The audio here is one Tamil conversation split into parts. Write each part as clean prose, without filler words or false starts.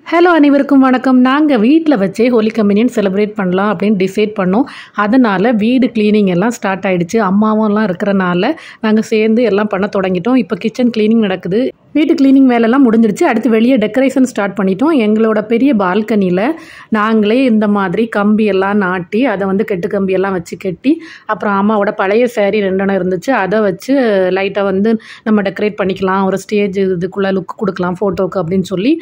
ஹலோ அனைவருக்கும் வணக்கம். நாங்கள் வீட்டில் வச்சே ஹோலி கம்யூனியன் செலிப்ரேட் பண்ணலாம் அப்படின்னு டிசைட் பண்ணோம். அதனால் வீடு க்ளீனிங் எல்லாம் ஸ்டார்ட் ஆகிடுச்சு. அம்மாவெல்லாம் இருக்கிறனால நாங்கள் சேர்ந்து எல்லாம் பண்ண தொடங்கிட்டோம். இப்போ கிச்சன் க்ளீனிங் நடக்குது. வீட்டு க்ளீனிங் வேலைலாம் முடிஞ்சிடுச்சு. அடுத்து வெளியே டெக்கரேஷன் ஸ்டார்ட் பண்ணிட்டோம். எங்களோட பெரிய பால்கனியில் நாங்களே இந்த மாதிரி கம்பியெல்லாம் நாட்டி அதை கெட்டு கம்பியெல்லாம் வச்சு கட்டி, அப்புறம் அம்மாவோட பழைய சேரீ 2 இருந்துச்சு, அதை வச்சு லைட்டாக நம்ம டெக்கரேட் பண்ணிக்கலாம், ஒரு ஸ்டேஜ் இதுக்குள்ளே லுக் கொடுக்கலாம் ஃபோட்டோக்கு அப்படின்னு சொல்லி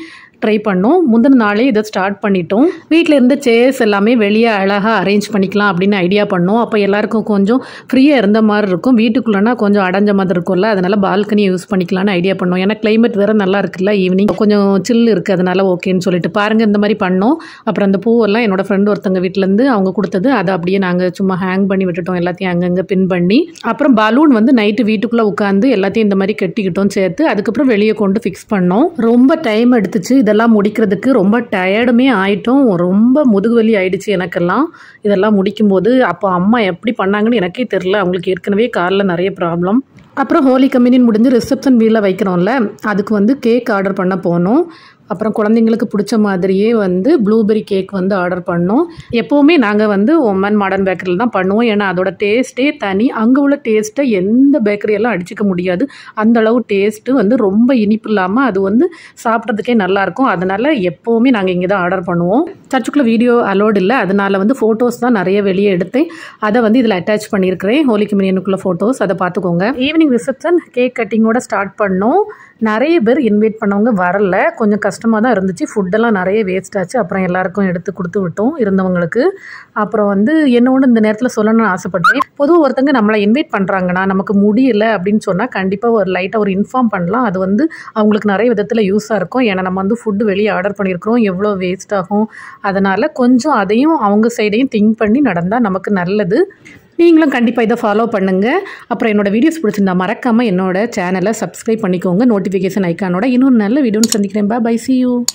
ட்ரை பண்ணோம். முந்தின நாளே இதை ஸ்டார்ட் பண்ணிட்டோம். வீட்டில் இருந்த சேர்ஸ் எல்லாமே வெளியே அழகாக அரேஞ்ச் பண்ணிக்கலாம் அப்படின்னு ஐடியா பண்ணோம். அப்போ எல்லாருக்கும் கொஞ்சம் ஃப்ரீயாக இருந்த மாதிரி இருக்கும். வீட்டுக்குள்ளேனா கொஞ்சம் அடைஞ்ச மாதிரி இருக்கும்ல, அதனால் பால்கனியை யூஸ் பண்ணிக்கலான்னு ஐடியா பண்ணோம். ஏன்னா கிளைமேட் வேறு நல்லா இருக்குல்ல, ஈவினிங் கொஞ்சம் சில் இருக்குது, அதனால் ஓகேன்னு சொல்லிட்டு பாருங்கள் இந்த மாதிரி பண்ணோம். அப்புறம் அந்த பூவெல்லாம் என்னோடய ஃப்ரெண்டு ஒருத்தங்க வீட்டிலேருந்து அவங்க கொடுத்தது, அதை அப்படியே நாங்கள் சும்மா ஹேங் பண்ணி விட்டுட்டோம், எல்லாத்தையும் அங்கங்கே பின் பண்ணி. அப்புறம் பலூன் நைட்டு வீட்டுக்குள்ளே உட்காந்து எல்லாத்தையும் இந்த மாதிரி கட்டிக்கிட்டோம் சேர்த்து. அதுக்கப்புறம் வெளியே கொண்டு ஃபிக்ஸ் பண்ணோம். ரொம்ப டைம் எடுத்துச்சு இதெல்லாம் முடிக்கிறதுக்கு. ரொம்ப டயர்டுமே ஆகிட்டோம். ரொம்ப முதுகு வலி ஆயிடுச்சு எனக்கெல்லாம் இதெல்லாம் முடிக்கும்போது. அப்போ அம்மா எப்படி பண்ணாங்கன்னு எனக்கே தெரில. அவங்களுக்கு ஏற்கனவே காலில் நிறைய ப்ராப்ளம். அப்புறம் ஹோலி கம்யூனியன் முடிஞ்சு ரிசப்ஷன் வீலில் வைக்கிறோம்ல, அதுக்கு கேக் ஆர்டர் பண்ண போனோம். அப்புறம் குழந்தைங்களுக்கு பிடிச்ச மாதிரியே ப்ளூபெரி கேக் ஆர்டர் பண்ணோம். எப்போவுமே நாங்கள் ஒமன் மாடர்ன் பேக்கரியில் தான் பண்ணுவோம். ஏன்னா அதோட டேஸ்ட்டே தனி. அங்கே உள்ள டேஸ்ட்டை எந்த பேக்கரியெல்லாம் அடிச்சிக்க முடியாது. அந்தளவு டேஸ்ட்டு ரொம்ப இனிப்பு இல்லாமல் அது சாப்பிட்றதுக்கே நல்லாயிருக்கும். அதனால் எப்போவுமே நாங்கள் இங்கே தான் ஆர்டர் பண்ணுவோம். சர்ச்சுக்குள்ளே வீடியோ அலோடு இல்லை, அதனால் ஃபோட்டோஸ் தான் நிறைய வெளியே எடுத்தேன். அதை இதில் அட்டாச் பண்ணியிருக்கிறேன், ஹோலி கம்யூனியனுக்குள்ள ஃபோட்டோஸ், அதை பார்த்துக்கோங்க. ஈவினிங் ரிசப்ஷன் கேக் கட்டிங்கோட ஸ்டார்ட் பண்ணோம். நிறைய பேர் இன்வைட் பண்ணவங்க வரல, கொஞ்சம் கஷ்டமாக தான் இருந்துச்சு. ஃபுட்டெல்லாம் நிறைய வேஸ்ட் ஆச்சு. அப்புறம் எல்லாருக்கும் எடுத்து கொடுத்து விட்டோம் இருந்தவங்களுக்கு. அப்புறம் என்னோட இந்த நேரத்தில் சொல்லணும்னு ஆசைப்பட்டேன். பொதுவாக ஒருத்தங்க நம்மளை இன்வைட் பண்ணுறாங்கன்னா நமக்கு முடியல அப்படின்னு சொன்னால் கண்டிப்பாக ஒரு லைட்டாக ஒரு இன்ஃபார்ம் பண்ணலாம். அது அவங்களுக்கு நிறைய விதத்தில் யூஸாக இருக்கும். ஏன்னா நம்ம ஃபுட்டு வெளியே ஆர்டர் பண்ணியிருக்கிறோம், எவ்வளோ வேஸ்ட் ஆகும். அதனால் கொஞ்சம் அதையும் அவங்க சைடையும் திங்க் பண்ணி நடந்தால் நமக்கு நல்லது. நீங்களும் கண்டிப்பாக இதை ஃபாலோ பண்ணுங்கள். அப்புறம் என்னோடய வீடியோஸ் பிடிச்சிருந்தா மறக்காமல் என்னோட சேனலை சப்ஸ்கிரைப் பண்ணிக்கோங்க, நோட்டிஃபிகேஷன் ஐக்கானோட. இன்னொரு நல்ல வீடியோன்னு சந்திக்கிறேன். Bye, see you.